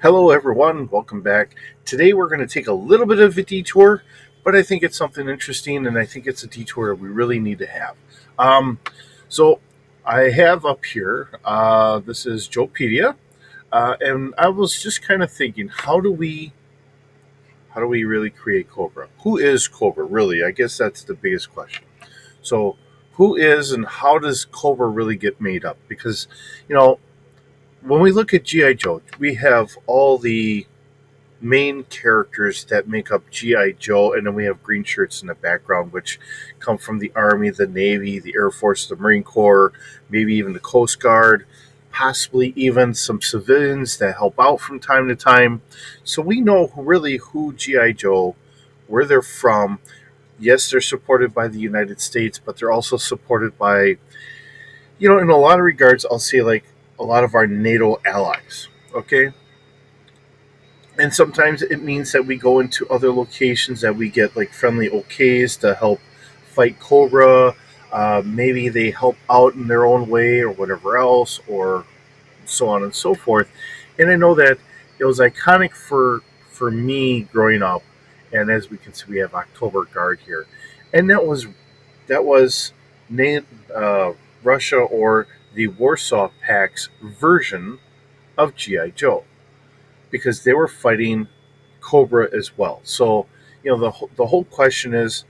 Hello, everyone. Welcome back. Today, we're going to take a little bit of a detour, but I think it's something interesting, and I think it's a detour we really need to have. Um, so, I have up here. This is Joepedia, and I was just kind of thinking, how do we really create Cobra? Who is Cobra really? I guess that's the biggest question. So, who is and how does Cobra really get made up? Because, you know, when we look at GI Joe, we have all the main characters that make up GI Joe, and then we have green shirts in the background, which come from the Army, the Navy, the Air Force, the Marine Corps, maybe even the Coast Guard, possibly even some civilians that help out from time to time. So we know really who GI Joe, where they're from. Yes, they're supported by the United States, but they're also supported by, in a lot of regards, I'll say like a lot of our NATO allies. Okay, and sometimes it means that we go into other locations that we get like friendly okays to help fight Cobra. Maybe they help out in their own way or whatever else, or so on and so forth. And I know that it was iconic for me growing up. And as we can see, we have October Guard here, and that was Na- Russia, or the Warsaw Pact's version of GI Joe, because they were fighting Cobra as well. So, the whole question is,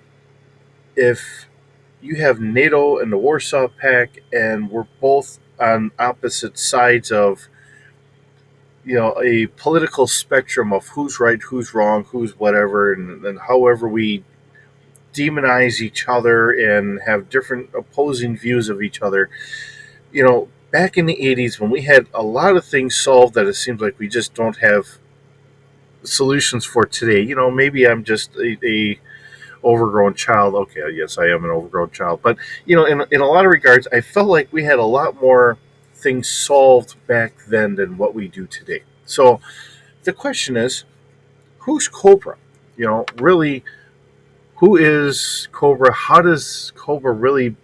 if you have NATO and the Warsaw Pact, and we're both on opposite sides of, a political spectrum of who's right, who's wrong, who's whatever, and however we demonize each other and have different opposing views of each other. Back in the 80s, when we had a lot of things solved that it seems like we just don't have solutions for today. Maybe I'm just a overgrown child. Okay, yes, I am an overgrown child. But, in a lot of regards, I felt like we had a lot more things solved back then than what we do today. So the question is, who's Cobra? Really, who is Cobra? How does Cobra really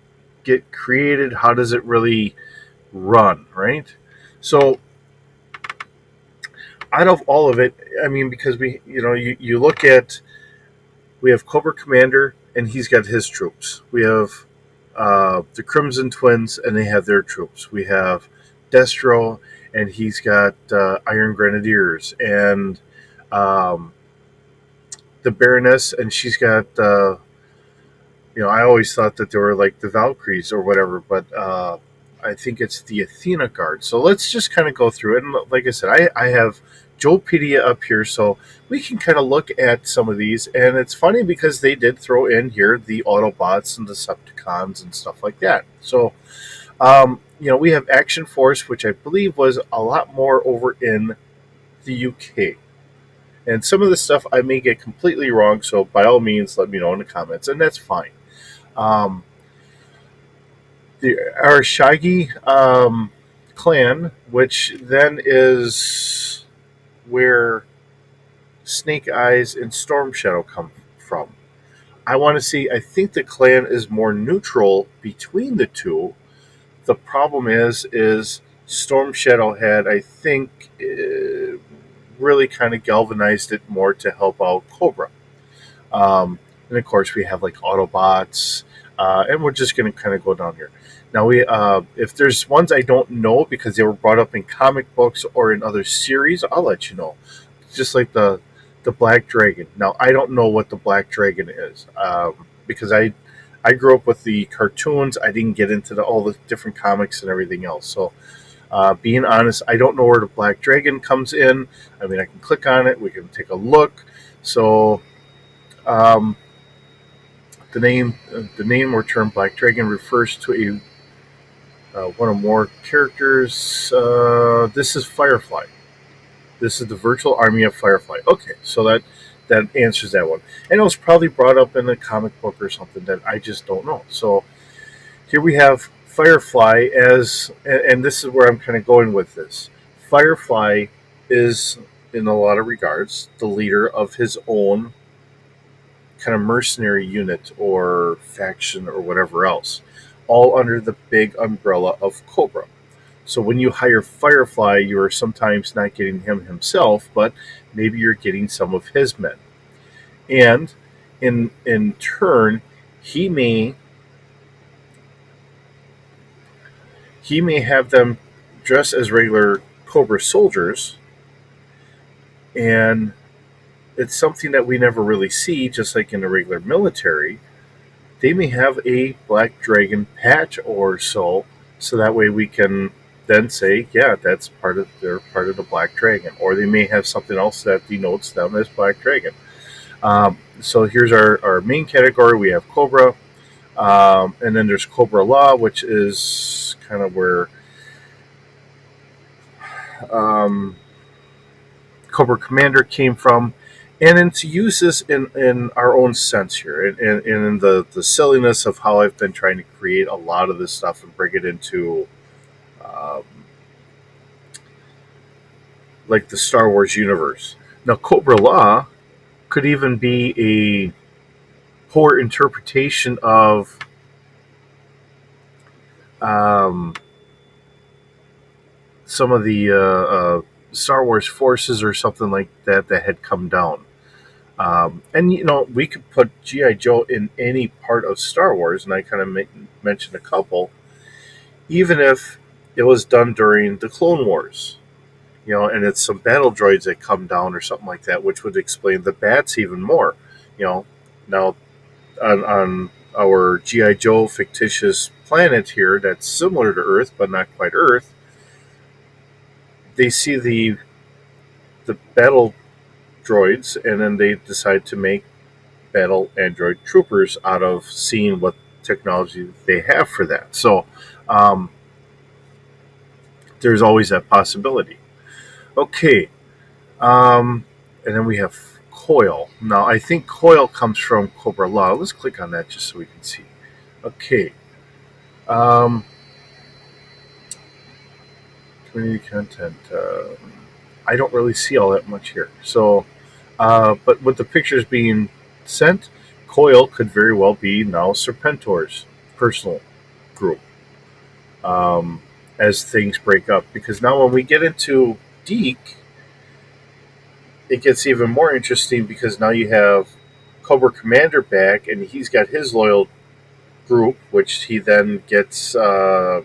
get created? How does it really run, right? So out of all of it, I mean, because you look at, we have Cobra Commander, and he's got his troops. We have the Crimson Twins, and they have their troops. We have Destro, and he's got Iron Grenadiers, and um, the Baroness, and she's got. I always thought that they were like the Valkyries or whatever, but I think it's the Athena Guard. So let's just kind of go through it. And like I said, I have Joepedia up here, so we can kind of look at some of these. And it's funny because they did throw in here the Autobots and Decepticons and stuff like that. So, we have Action Force, which I believe was a lot more over in the UK. And some of the stuff I may get completely wrong, so by all means, let me know in the comments, and that's fine. Um, our Shaggy clan, which then is where Snake Eyes and Storm Shadow come from. I want to see. I think the clan is more neutral between the two. The problem is Storm Shadow had, I think, really kind of galvanized it more to help out Cobra. And of course, we have like Autobots, and we're just going to kind of go down here. Now, if there's ones I don't know because they were brought up in comic books or in other series, I'll let you know. Just like the Black Dragon. Now, I don't know what the Black Dragon is, because I grew up with the cartoons. I didn't get into all the different comics and everything else. So, being honest, I don't know where the Black Dragon comes in. I mean, I can click on it. We can take a look. So. Um, the name or term Black Dragon refers to one or more characters. This is Firefly. This is the virtual army of Firefly. Okay, so that answers that one. And it was probably brought up in a comic book or something that I just don't know. So here we have Firefly and this is where I'm kind of going with this. Firefly is, in a lot of regards, the leader of his own kind of mercenary unit or faction or whatever else, all under the big umbrella of Cobra. So when you hire Firefly, you are sometimes not getting him himself, but maybe you're getting some of his men. And in turn, he may he may have them dress as regular Cobra soldiers, and it's something that we never really see, just like in the regular military. They may have a black dragon patch or so, so that way we can then say, yeah, that's part of they're part of the black dragon, or they may have something else that denotes them as black dragon. So here's our main category. We have Cobra, and then there's Cobra Law, which is kind of where um, Cobra Commander came from. And then to use this in our own sense here, and in the silliness of how I've been trying to create a lot of this stuff and bring it into um, like the Star Wars universe. Now, Cobra Law could even be a poor interpretation of um, some of the Star Wars forces or something like that that had come down. And we could put GI Joe in any part of Star Wars, and I kind of mentioned a couple, even if it was done during the Clone Wars. And it's some battle droids that come down or something like that, which would explain the bats even more. Now on our GI Joe fictitious planet here, that's similar to Earth but not quite Earth. They see the battle droids, and then they decide to make battle android troopers out of seeing what technology they have for that. So um, there's always that possibility. Okay, and then we have Coil. Now I think Coil comes from Cobra Law. Let's click on that just so we can see. Okay. Um, Community content. I don't really see all that much here. So, but with the pictures being sent, Coil could very well be now Serpentor's personal group as things break up. Because now when we get into Deke, it gets even more interesting because now you have Cobra Commander back, and he's got his loyal group, which he then gets. That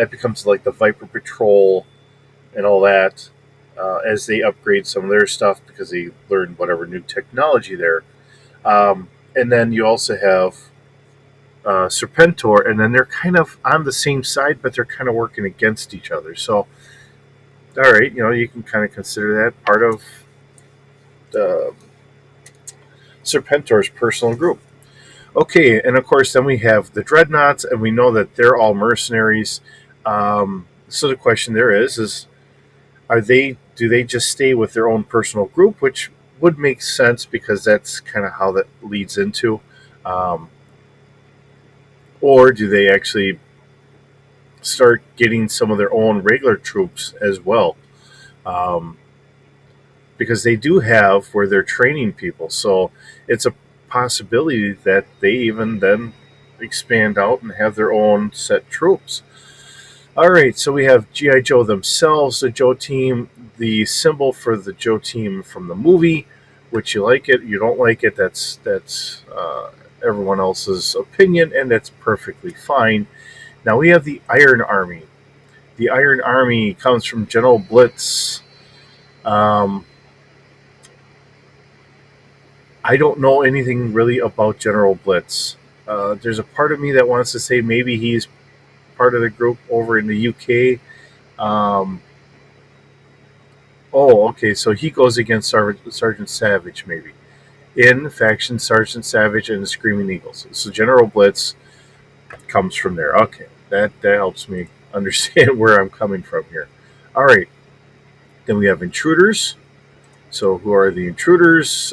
becomes like the Viper Patrol and all that as they upgrade some of their stuff because they learn whatever new technology there. And then you also have Serpentor, and then they're kind of on the same side, but they're kind of working against each other. So, all right, you can kind of consider that part of uh, Serpentor's personal group. Okay, and of course, then we have the Dreadnoughts, and we know that they're all mercenaries. So the question there is do they just stay with their own personal group, which would make sense because that's kind of how that leads into, um, or do they actually start getting some of their own regular troops as well? Um, because they do have where they're training people, so it's a possibility that they even then expand out and have their own set troops. All right, so we have GI Joe themselves, the Joe team, the symbol for the Joe team from the movie. Which you like it, you don't like it. That's everyone else's opinion, and that's perfectly fine. Now we have the Iron Army. The Iron Army comes from General Blitz. Um, I don't know anything really about General Blitz. There's a part of me that wants to say maybe he's part of the group over in the UK. Um, oh, okay, so he goes against Sergeant Savage, maybe. In faction, Sergeant Savage and the Screaming Eagles. So General Blitz comes from there. Okay, that helps me understand where I'm coming from here. All right, then we have Intruders. So who are the Intruders?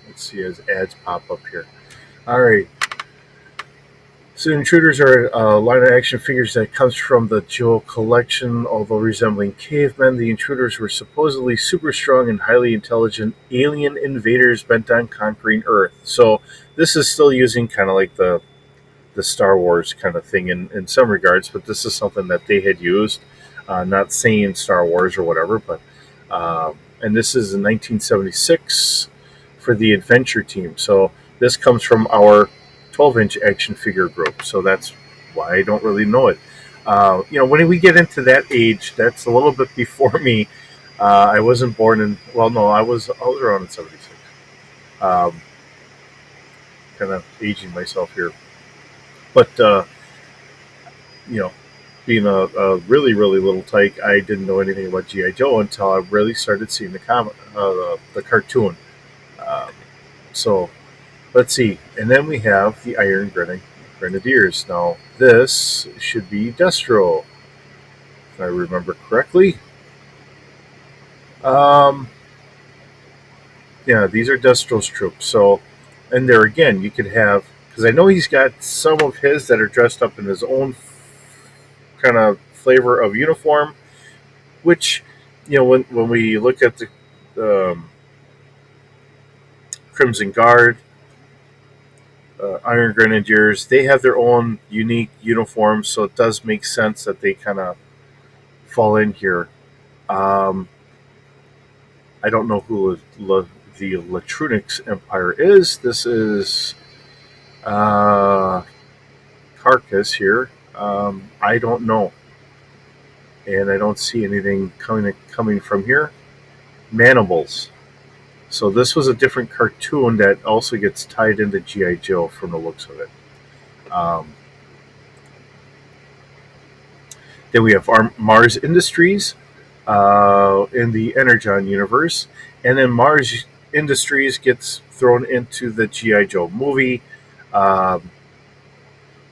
Let's see as ads pop up here. All right. So Intruders are line of action figures that comes from the Joe collection. Although resembling cavemen, the Intruders were supposedly super strong and highly intelligent alien invaders bent on conquering Earth. So this is still using kind of like the the Star Wars kind of thing in some regards, but this is something that they had used. Not saying Star Wars or whatever, but and this is in 1976 for the Adventure Team. So this comes from our 12-inch action figure group. So that's why I don't really know it. When we get into that age, that's a little bit before me. I wasn't born in. Well, no, I was around in '76. Um, kind of aging myself here, but you know, being a really really little tyke, I didn't know anything about GI Joe until I really started seeing the cartoon. Um, so let's see, and then we have the Grenadiers. Now this should be Destro, if I remember correctly. Um, yeah, these are Destro's troops. So, and there again, you could have, because I know he's got some of his that are dressed up in his own kind of flavor of uniform, which, when we look at the Crimson Guard, Iron Grenadiers, they have their own unique uniforms, so it does make sense that they kind of fall in here. Um, I don't know who the Latrunix Empire is. This is uh, Carcass here. I don't know, and I don't see anything coming from here. Mandibles. So this was a different cartoon that also gets tied into GI Joe from the looks of it. Um, then we have Mars Industries in the Energon universe, and then Mars Industries gets thrown into the GI Joe movie, um,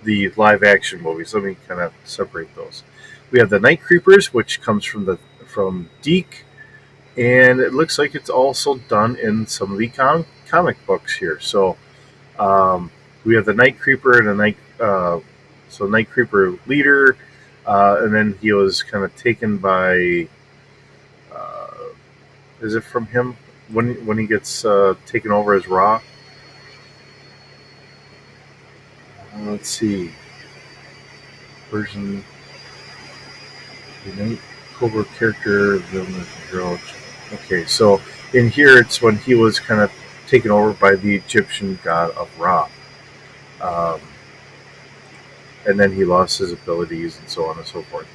the live action movies. Let me kind of separate those. We have the Night Creepers, which comes from Deke, and it looks like it's also done in some of the comic books here. So we have the Night Creeper and Night Creeper leader, and then he was kind of taken by. Uh, is it from him when he gets taken over as Ra? Let's see. Version the Night Cobra character, the girl. Okay, so in here it's when he was kind of taken over by the Egyptian god of Ra. Um, and then he lost his abilities and so on and so forth.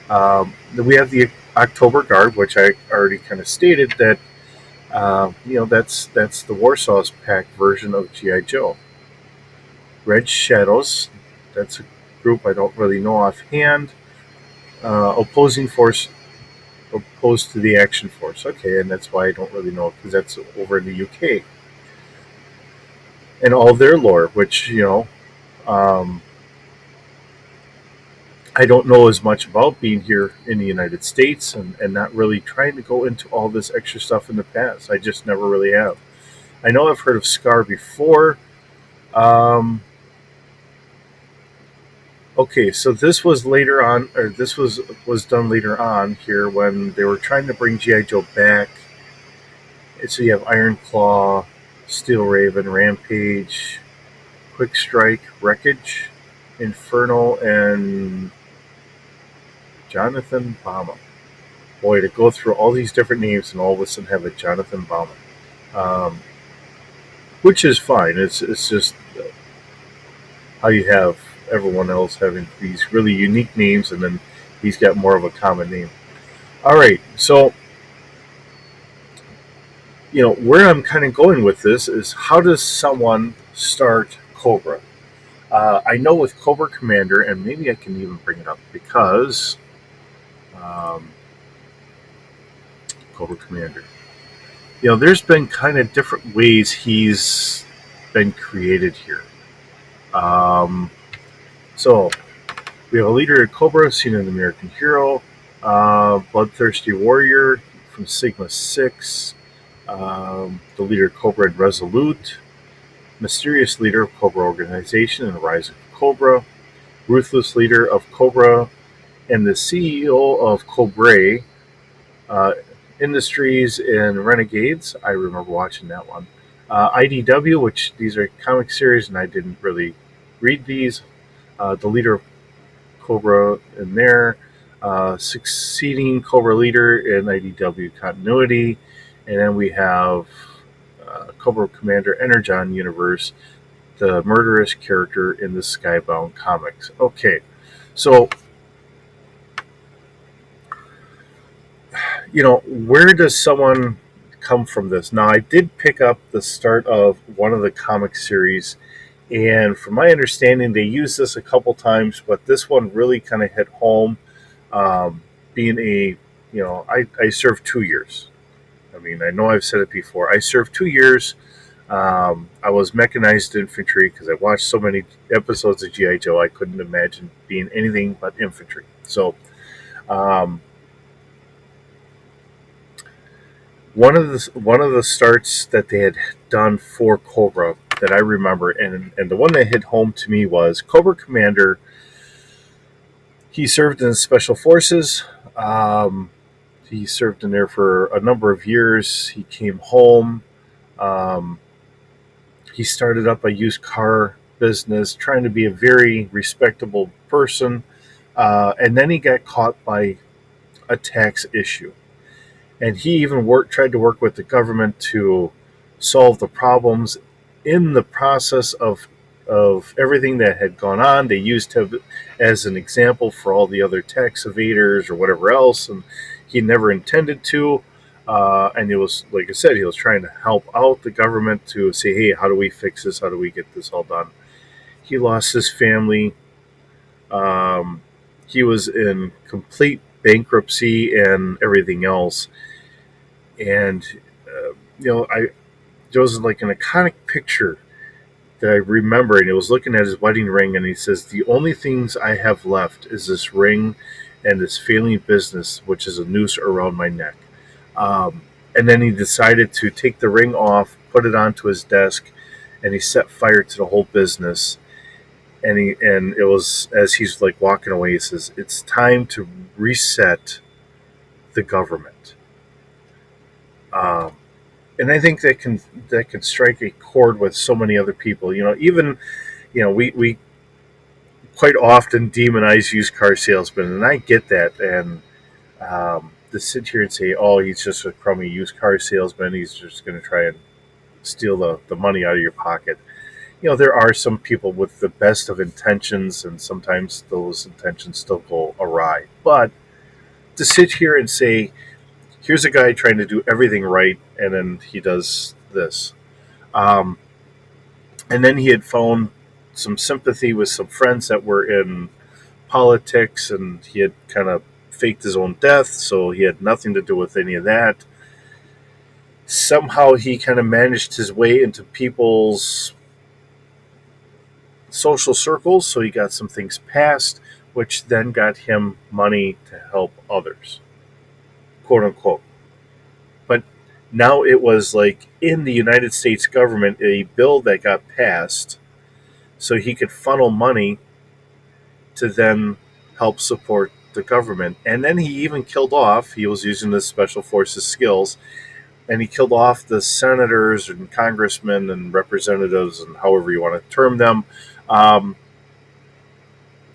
Then we have the October Guard, which I already kind of stated that that's the Warsaw's Pact version of GI Joe. Red Shadows, that's a group I don't really know offhand. Opposing force opposed to the Action Force. Okay, and that's why I don't really know because that's over in the UK. And all their lore, which um, I don't know as much about being here in the United States and not really trying to go into all this extra stuff in the past. I just never really have. I know I've heard of Scar before. Okay, so this was later on, or this was done later on here when they were trying to bring GI Joe back. So you have Iron Claw, Steel Raven, Rampage, Quick Strike, Wreckage, Inferno, and Jonathan Bama. Boy, to go through all these different names and all of a sudden have a Jonathan Bama, um, which is fine. It's just how you have everyone else having these really unique names, and then he's got more of a common name. All right, so where I'm kind of going with this is how does someone start Cobra? I know with Cobra Commander, and maybe I can even bring it up because um, Cobra Commander. There's been kind of different ways he's been created here. Um, so we have a leader of Cobra, seen in American Hero, Bloodthirsty Warrior from Sigma 6, the leader of Cobra and Resolute, mysterious leader of Cobra Organization and Rise of Cobra, ruthless leader of Cobra, and the CEO of Cobra uh, Industries and Renegades. I remember watching that one. IDW, which these are comic series, and I didn't really read these. The leader of Cobra in there, succeeding Cobra leader in IDW continuity, and then we have Cobra Commander Energon universe, the murderous character in the Skybound comics. Okay, so where does someone come from this? Now, I did pick up the start of one of the comic series, and from my understanding, they used this a couple times, but this one really kind of hit home. Being I served 2 years. I mean, I know I've said it before. I served 2 years. I was mechanized infantry because I watched so many episodes of GI Joe. I couldn't imagine being anything but infantry. So, um, one of the starts that they had done for Cobra that I remember, and the one that hit home to me was Cobra Commander. He served in Special Forces. Um, he served in there for a number of years. He came home. Um, he started up a used car business, trying to be a very respectable person. And then he got caught by a tax issue. And he even tried to work with the government to solve the problems. In the process of everything that had gone on, they used him as an example for all the other tax evaders or whatever else, and he never intended to. And it was, like I said, he was trying to help out the government to say, hey, how do we fix this? How do we get this all done? He lost his family. Um, he was in complete bankruptcy and everything else. And I there was like an iconic picture that I remember, and he was looking at his wedding ring, and he says, "The only things I have left is this ring and this failing business, which is a noose around my neck." And then he decided to take the ring off, put it onto his desk, and he set fire to the whole business. And it was, as he's like walking away, he says, "It's time to reset the government." Um, and I think that can strike a chord with so many other people. Even we quite often demonize used car salesmen, and I get that. And to sit here and say, "Oh, he's just a crummy used car salesman. He's just going to try and steal the money out of your pocket." There are some people with the best of intentions, and sometimes those intentions still go awry. But to sit here and say, "Here's a guy trying to do everything right, and then he does this." Um, and then he had found some sympathy with some friends that were in politics, and he had kind of faked his own death, so he had nothing to do with any of that. Somehow he kind of managed his way into people's social circles, so he got some things passed, which then got him money to help others, quote unquote. But now it was like in the United States government, a bill that got passed so he could funnel money to then help support the government. And then he was using his special forces skills, and he killed off the senators and congressmen and representatives and however you want to term them. Um,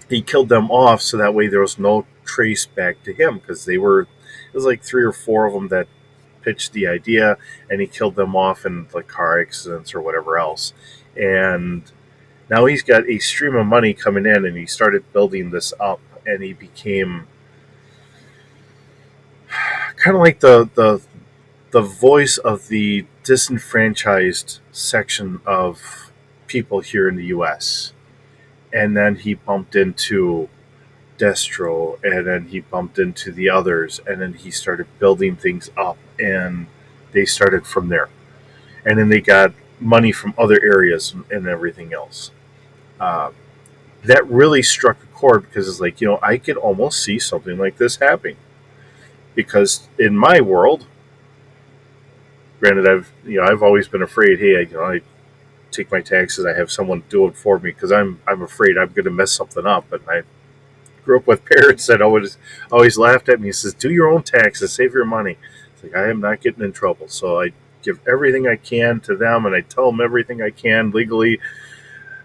he killed them off so that way there was no trace back to him, because it was like three or four of them that pitched the idea, and he killed them off in like car accidents or whatever else. And now he's got a stream of money coming in, and he started building this up, and he became kind of like the voice of the disenfranchised section of people here in the U.S. And then he bumped into Destro, and then he bumped into the others, and then he started building things up, and they started from there. And then they got money from other areas and everything else. Uh, that really struck a chord, because it's like, I could almost see something like this happening. Because in my world, granted, I've always been afraid. Hey, I take my taxes. I have someone do it for me because I'm afraid I'm going to mess something up. And I grew up with parents that always laughed at me. He says, "Do your own taxes, save your money." It's like, I am not getting in trouble, so I give everything I can to them, and I tell them everything I can legally.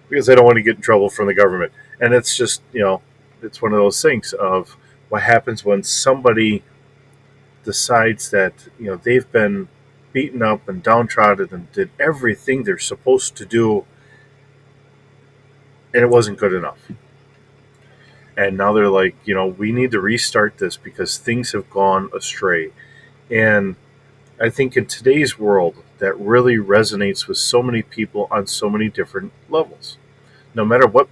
because I don't want to get in trouble from the government. And it's just, it's one of those things of what happens when somebody decides that, they've been beaten up and downtrodden and did everything they're supposed to do, and it wasn't good enough. And now they're like, we need to restart this because things have gone astray. And I think in today's world, that really resonates with so many people on so many different levels. No matter what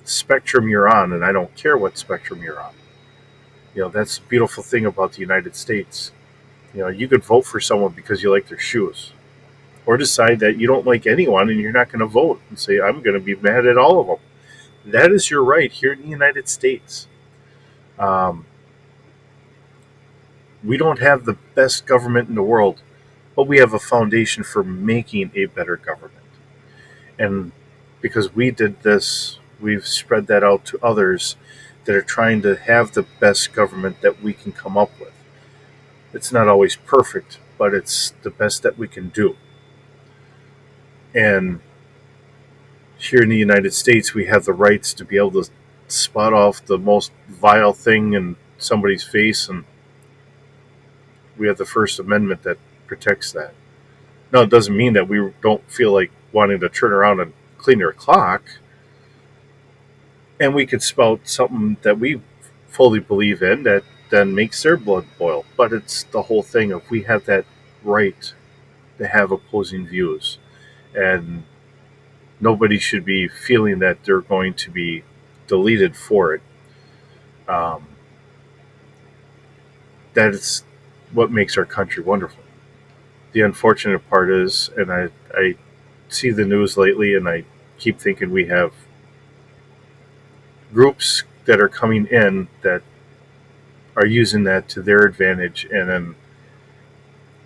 spectrum you're on, and I don't care what spectrum you're on. That's the beautiful thing about the United States. You could vote for someone because you like their shoes, or decide that you don't like anyone and you're not going to vote and say, I'm going to be mad at all of them. That is your right here in the United States. Um, we don't have the best government in the world, but we have a foundation for making a better government. And because we did this, we've spread that out to others that are trying to have the best government that we can come up with. It's not always perfect, but it's the best that we can do. And here in the United States, we have the rights to be able to spot off the most vile thing in somebody's face, and we have the First Amendment that protects that. Now, it doesn't mean that we don't feel like wanting to turn around and clean their clock, and we could spout something that we fully believe in that then makes their blood boil. But it's the whole thing of we have that right to have opposing views, and nobody should be feeling that they're going to be deleted for it. Um, that is what makes our country wonderful. The unfortunate part is, and I see the news lately, and I keep thinking we have groups that are coming in that are using that to their advantage, and then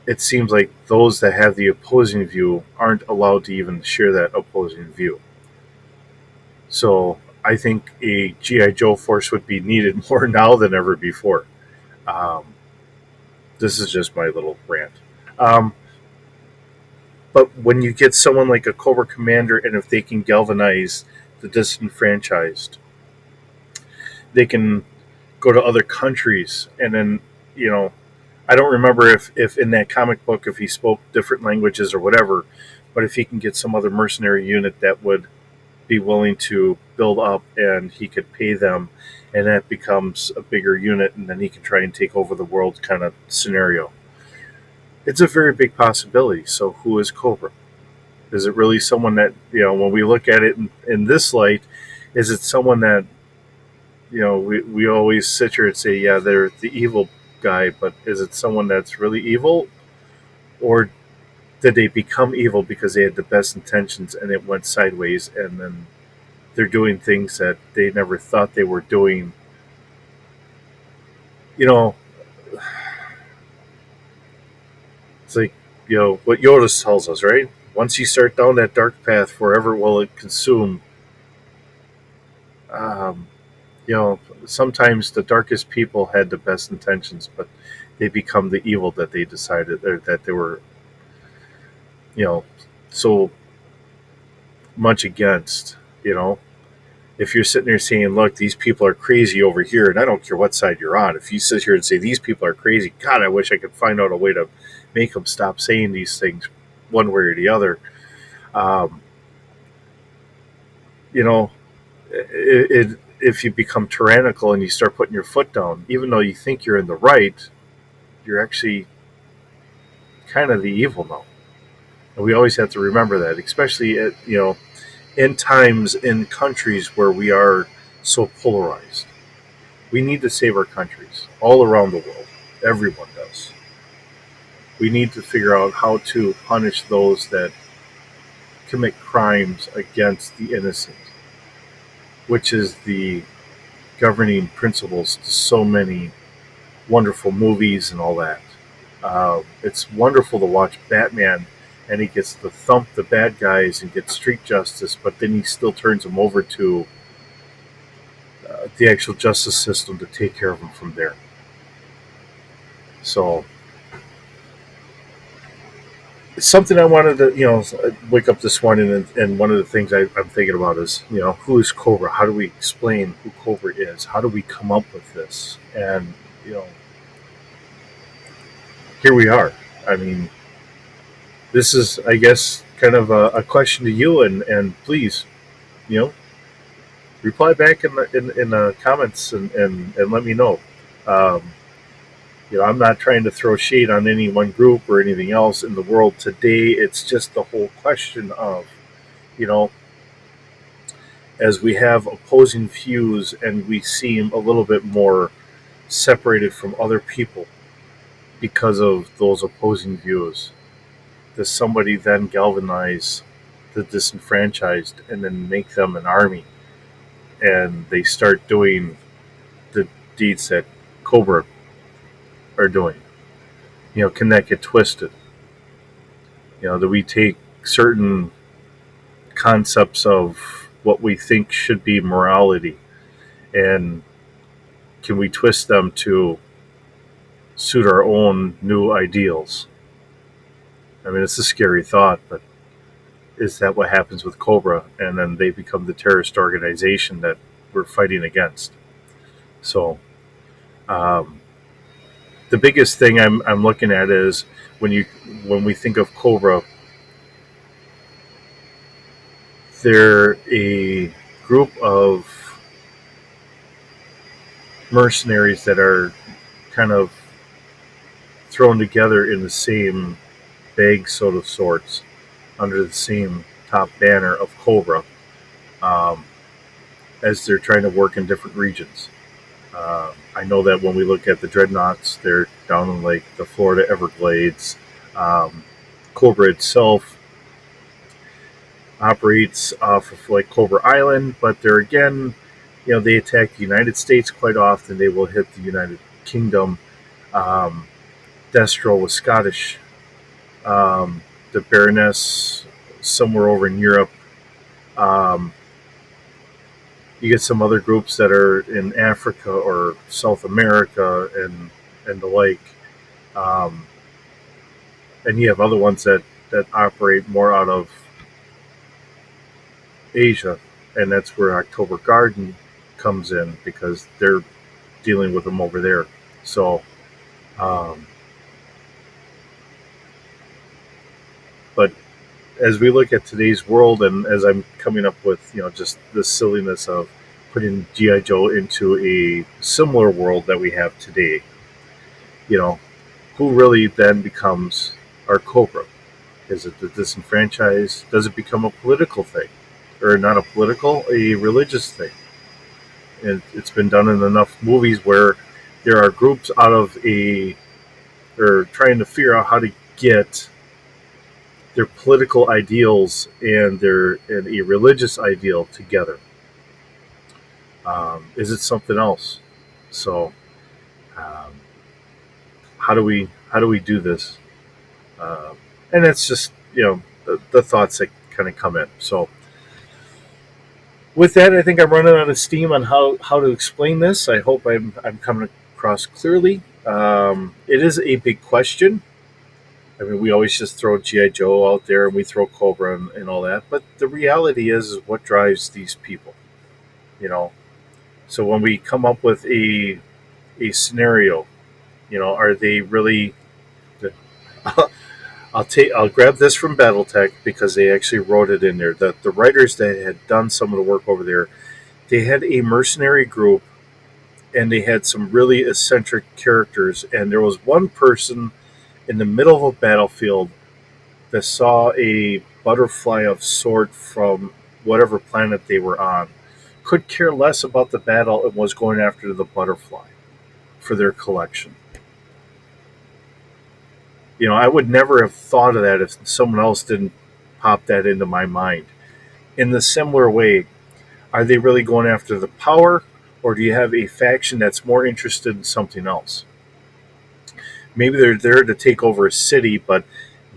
it seems like those that have the opposing view aren't allowed to even share that opposing view. So I think a GI Joe force would be needed more now than ever before. Um, this is just my little rant. Um, but when you get someone like a Cobra Commander, and if they can galvanize the disenfranchised, they can go to other countries, and then you know I don't remember if in that comic book if he spoke different languages or whatever, but if he can get some other mercenary unit that would be willing to build up and he could pay them, and that becomes a bigger unit, and then he can try and take over the world kind of scenario. It's a very big possibility. So who is Cobra? Is it really someone that, when we look at it in this light, is it someone that, we always sit here and say, yeah, they're the evil guy, but is it someone that's really evil? Or did they become evil because they had the best intentions and it went sideways, and then they're doing things that they never thought they were doing? You know, it's like, what Yoda tells us, right? Once you start down that dark path, forever will it consume. Um, Sometimes the darkest people had the best intentions, but they become the evil that they decided, or that they were, you know, so much against. If you're sitting there saying, "Look, these people are crazy over here," and I don't care what side you're on, if you sit here and say these people are crazy, God, I wish I could find out a way to make them stop saying these things, one way or the other. Um, you know, if you become tyrannical and you start putting your foot down, even though you think you're in the right, you're actually kind of the evil now. And we always have to remember that, especially in times in countries where we are so polarized. We need to save our countries all around the world. Everyone does. We need to figure out how to punish those that commit crimes against the innocent, which is the governing principles to so many wonderful movies and all that. It's wonderful to watch Batman, and he gets to thump the bad guys and get street justice, but then he still turns them over to the actual justice system to take care of them from there. So something I wanted to, wake up this morning, and one of the things I'm thinking about is, who is Cobra? How do we explain who Cobra is? How do we come up with this? And, you know, here we are. I mean, this is, I guess, kind of a question to you, and please, you know, reply back in the comments, and let me know. Um, I'm not trying to throw shade on any one group or anything else in the world today. It's just the whole question of, you know, as we have opposing views and we seem a little bit more separated from other people because of those opposing views, does somebody then galvanize the disenfranchised and then make them an army, and they start doing the deeds that Cobra are doing? Can that get twisted? Do we take certain concepts of what we think should be morality, and can we twist them to suit our own new ideals? I mean, it's a scary thought, but is that what happens with Cobra? And then they become the terrorist organization that we're fighting against. So, um, the biggest thing I'm looking at is when we think of Cobra, they're a group of mercenaries that are kind of thrown together in the same bag, sort of sorts, under the same top banner of Cobra, um, as they're trying to work in different regions. I know that when we look at the dreadnoughts, they're down in like the Florida Everglades. Um, Cobra itself operates off of like Cobra Island, but they're again, they attack the United States quite often. They will hit the United Kingdom. Um, Destro was Scottish. The Baroness somewhere over in Europe. Um, you get some other groups that are in Africa or South America and the like. Um, and you have other ones that operate more out of Asia, and that's where October Garden comes in because they're dealing with them over there. So, um, but as we look at today's world, and as I'm coming up with, just the silliness of putting GI Joe into a similar world that we have today, you know, who really then becomes our Cobra? Is it the disenfranchised? Does it become a political thing? Or not a political, a religious thing? And it's been done in enough movies where there are groups out of they're trying to figure out how to get their political ideals and a religious ideal together. Is it something else? So, um, how do we do this? And it's just the thoughts that kind of come in. So with that, I think I'm running out of steam on how to explain this. I hope I'm coming across clearly. It is a big question. I mean, we always just throw GI Joe out there and we throw Cobra and all that, but the reality is what drives these people. You know, so when we come up with a scenario, are they really? I'll grab this from BattleTech because they actually wrote it in there. The writers that had done some of the work over there, they had a mercenary group and they had some really eccentric characters. And there was one person in the middle of a battlefield that saw a butterfly of sort from whatever planet they were on, could care less about the battle and was going after the butterfly for their collection. I would never have thought of that if someone else didn't pop that into my mind. In the similar way, are they really going after the power, or do you have a faction that's more interested in something else? Maybe they're there to take over a city, but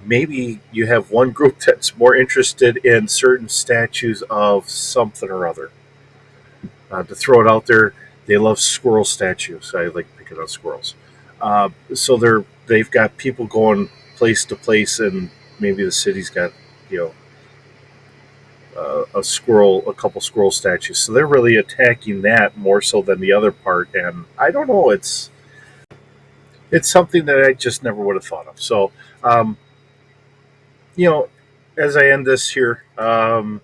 maybe you have one group that's more interested in certain statues of something or other. To throw it out there, they love squirrel statues. I like picking on squirrels. So they've got people going place to place and maybe the city's got, you know, a couple squirrel statues. So they're really attacking that more so than the other part. And I don't know, it's something that I just never would have thought of. So, um, you know, as I end this here, like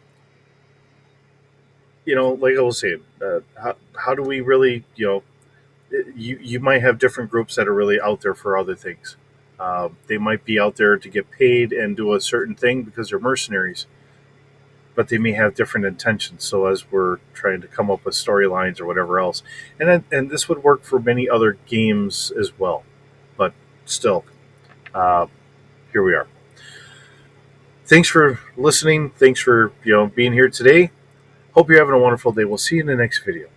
I was saying, how do we really, you might have different groups that are really out there for other things. They might be out there to get paid and do a certain thing because they're mercenaries, but they may have different intentions. So as we're trying to come up with storylines or whatever else, and this would work for many other games as well, but still, uh, here we are. Thanks for listening. Thanks for being here today. Hope you're having a wonderful day. We'll see you in the next video.